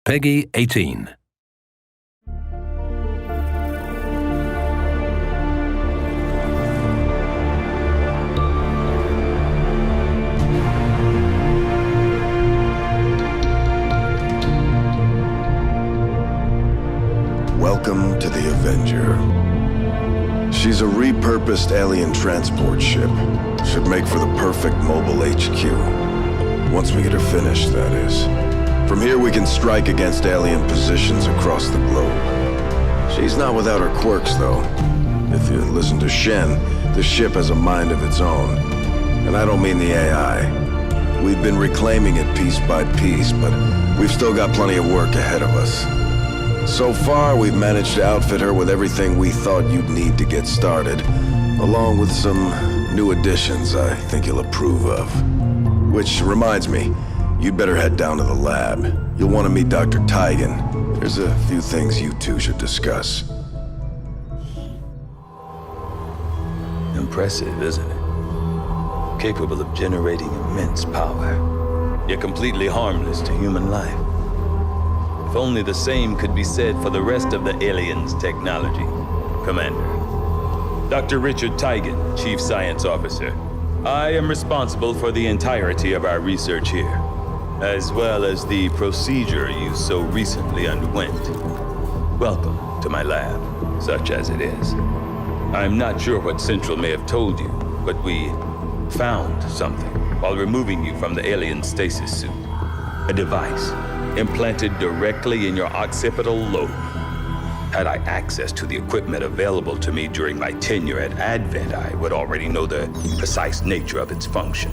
Peggy 18. Welcome to the Avenger. She's a repurposed alien transport ship. Should make for the perfect mobile HQ. Once we get her finished, that is. From here we can strike against alien positions across the globe. She's not without her quirks, though. If you listen to Shen, the ship has a mind of its own. And I don't mean the AI. We've been reclaiming it piece by piece, but we've still got plenty of work ahead of us. So far, we've managed to outfit her with everything we thought you'd need to get started, along with some new additions I think you'll approve of. Which reminds me, you'd better head down to the lab. You'll want to meet Dr. Tigan. There's a few things you two should discuss. Impressive, isn't it? Capable of generating immense power, yet completely harmless to human life. If only the same could be said for the rest of the aliens' technology, Commander. Dr. Richard Tigan, Chief Science Officer. I am responsible for the entirety of our research here, as well as the procedure you so recently underwent. Welcome to my lab, such as it is. I'm not sure what Central may have told you, but we found something while removing you from the alien stasis suit. A device implanted directly in your occipital lobe. Had I access to the equipment available to me during my tenure at Advent, I would already know the precise nature of its function.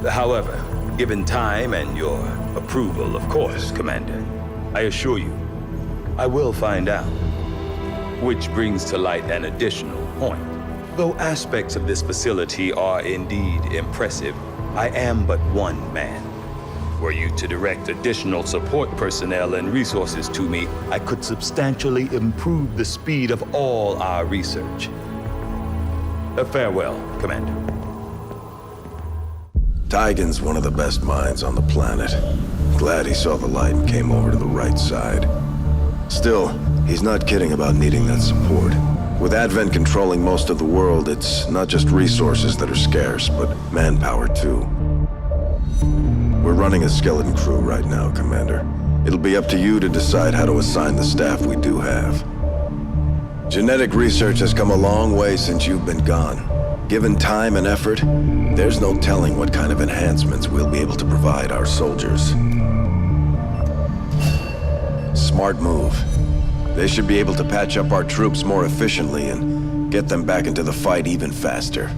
However, given time and your approval, of course, Commander, I assure you, I will find out. Which brings to light an additional point. Though aspects of this facility are indeed impressive, I am but one man. Were you to direct additional support personnel and resources to me, I could substantially improve the speed of all our research. Farewell, Commander. Tigan's one of the best minds on the planet. Glad he saw the light and came over to the right side. Still, he's not kidding about needing that support. With Advent controlling most of the world, it's not just resources that are scarce, but manpower too. We're running a skeleton crew right now, Commander. It'll be up to you to decide how to assign the staff we do have. Genetic research has come a long way since you've been gone. Given time and effort, there's no telling what kind of enhancements we'll be able to provide our soldiers. Smart move. They should be able to patch up our troops more efficiently and get them back into the fight even faster.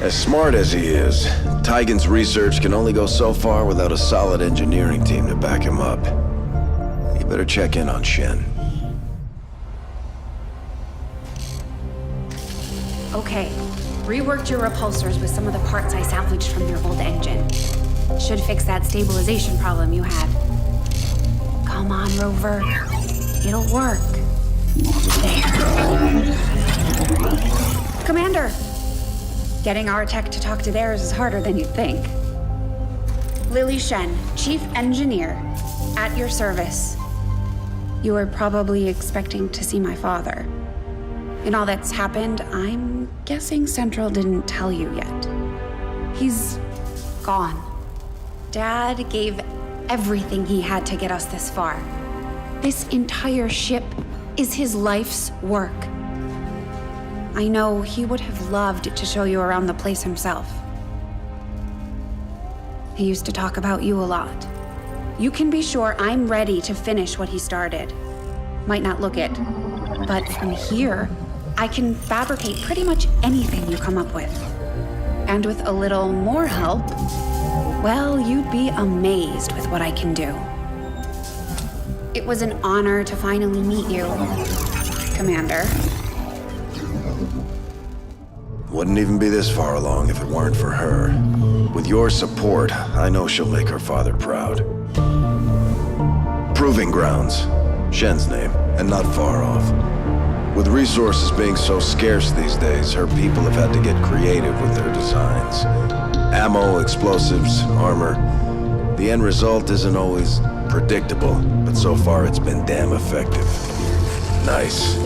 As smart as he is, Tigan's research can only go so far without a solid engineering team to back him up. You better check in on Shen. Okay, reworked your repulsors with some of the parts I salvaged from your old engine. Should fix that stabilization problem you had. Come on, Rover. It'll work. There. Commander! Getting our tech to talk to theirs is harder than you'd think. Lily Shen, Chief Engineer, at your service. You were probably expecting to see my father. In all that's happened, I'm guessing Central didn't tell you yet. He's gone. Dad gave everything he had to get us this far. This entire ship is his life's work. I know he would have loved to show you around the place himself. He used to talk about you a lot. You can be sure I'm ready to finish what he started. Might not look it, but from here, I can fabricate pretty much anything you come up with. And with a little more help, well, you'd be amazed with what I can do. It was an honor to finally meet you, Commander. Wouldn't even be this far along if it weren't for her. With your support, I know she'll make her father proud. Proving Grounds, Shen's name, and not far off. With resources being so scarce these days, her people have had to get creative with their designs. Ammo, explosives, armor. The end result isn't always predictable, but so far it's been damn effective. Nice.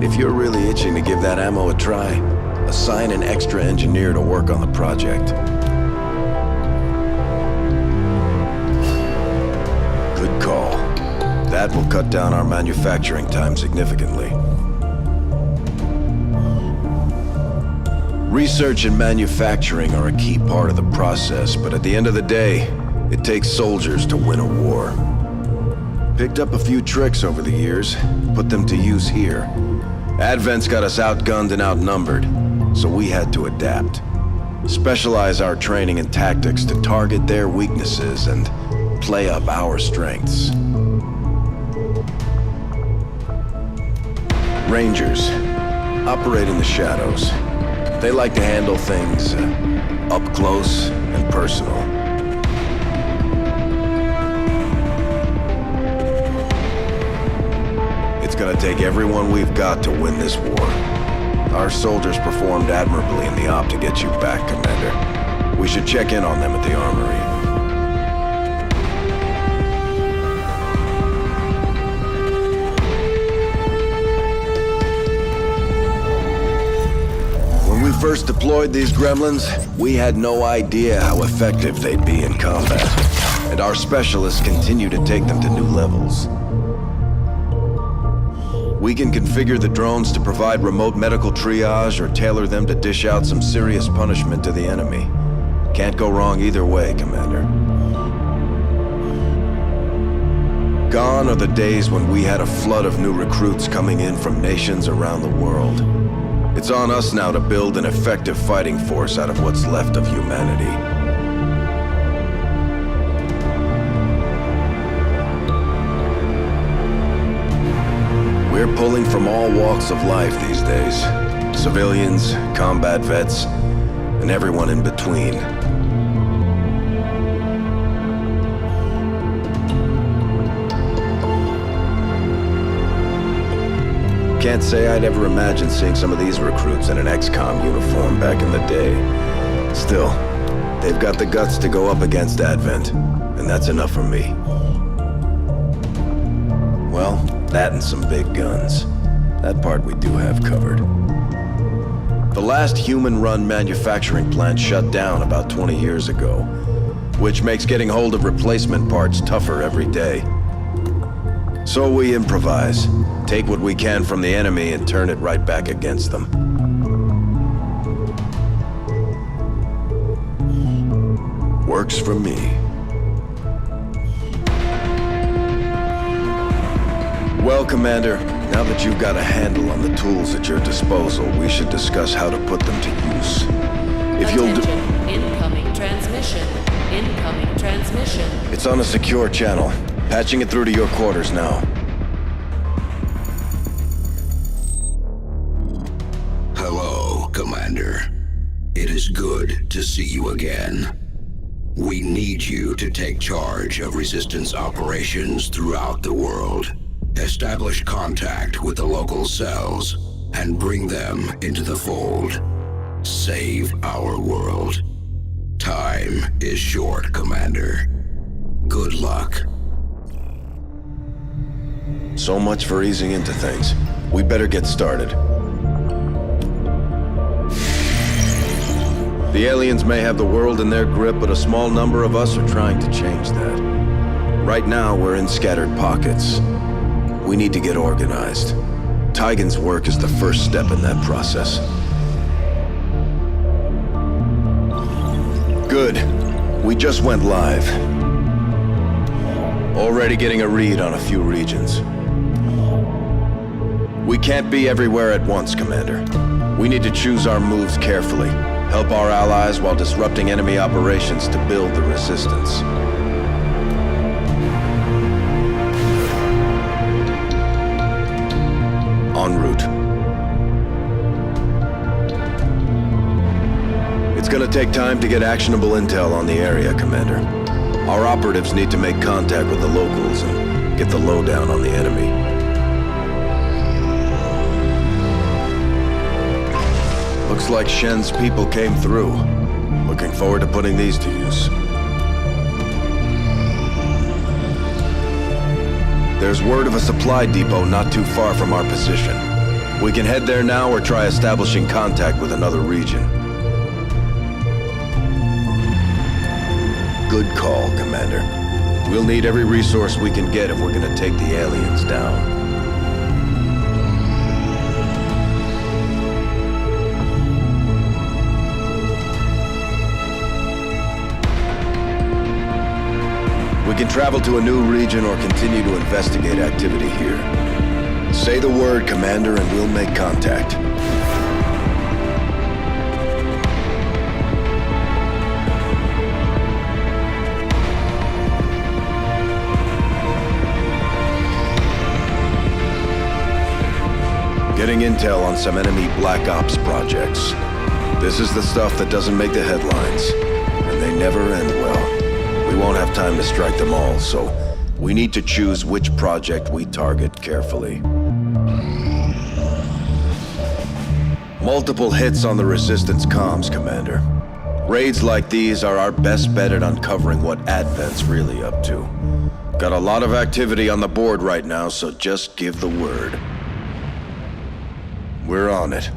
If you're really itching to give that ammo a try, assign an extra engineer to work on the project. Good call. That will cut down our manufacturing time significantly. Research and manufacturing are a key part of the process, but at the end of the day, it takes soldiers to win a war. Picked up a few tricks over the years, put them to use here. Advent's got us outgunned and outnumbered, so we had to adapt. Specialize our training and tactics to target their weaknesses and play up our strengths. Rangers operate in the shadows. They like to handle things up close and personal. It's gonna take everyone we've got to win this war. Our soldiers performed admirably in the op to get you back, Commander. We should check in on them at the armory. When we first deployed these gremlins, we had no idea how effective they'd be in combat. And our specialists continue to take them to new levels. We can configure the drones to provide remote medical triage or tailor them to dish out some serious punishment to the enemy. Can't go wrong either way, Commander. Gone are the days when we had a flood of new recruits coming in from nations around the world. It's on us now to build an effective fighting force out of what's left of humanity. We're pulling from all walks of life these days. Civilians, combat vets, and everyone in between. Can't say I'd ever imagined seeing some of these recruits in an XCOM uniform back in the day. Still, they've got the guts to go up against Advent, and that's enough for me. Well, that and some big guns. That part we do have covered. The last human-run manufacturing plant shut down about 20 years ago, which makes getting hold of replacement parts tougher every day. So we improvise, take what we can from the enemy and turn it right back against them. Works for me. Well, Commander, now that you've got a handle on the tools at your disposal, we should discuss how to put them to use. If you'll do... Incoming transmission. Incoming transmission. It's on a secure channel. Patching it through to your quarters now. Hello, Commander. It is good to see you again. We need you to take charge of Resistance operations throughout the world. Establish contact with the local cells and bring them into the fold. Save our world. Time is short, Commander. Good luck. So much for easing into things. We better get started. The aliens may have the world in their grip, but a small number of us are trying to change that. Right now, we're in scattered pockets. We need to get organized. Tigan's work is the first step in that process. Good. We just went live. Already getting a read on a few regions. We can't be everywhere at once, Commander. We need to choose our moves carefully. Help our allies while disrupting enemy operations to build the resistance. En route. It's gonna take time to get actionable intel on the area, Commander. Our operatives need to make contact with the locals and get the lowdown on the enemy. Looks like Shen's people came through. Looking forward to putting these to use. There's word of a supply depot not too far from our position. We can head there now or try establishing contact with another region. Good call, Commander. We'll need every resource we can get if we're gonna take the aliens down. We can travel to a new region or continue to investigate activity here. Say the word, Commander, and we'll make contact. Getting intel on some enemy Black Ops projects. This is the stuff that doesn't make the headlines, and they never end well. We won't have time to strike them all, so we need to choose which project we target carefully. Multiple hits on the Resistance comms, Commander. Raids like these are our best bet at uncovering what Advent's really up to. Got a lot of activity on the board right now, so just give the word. We're on it.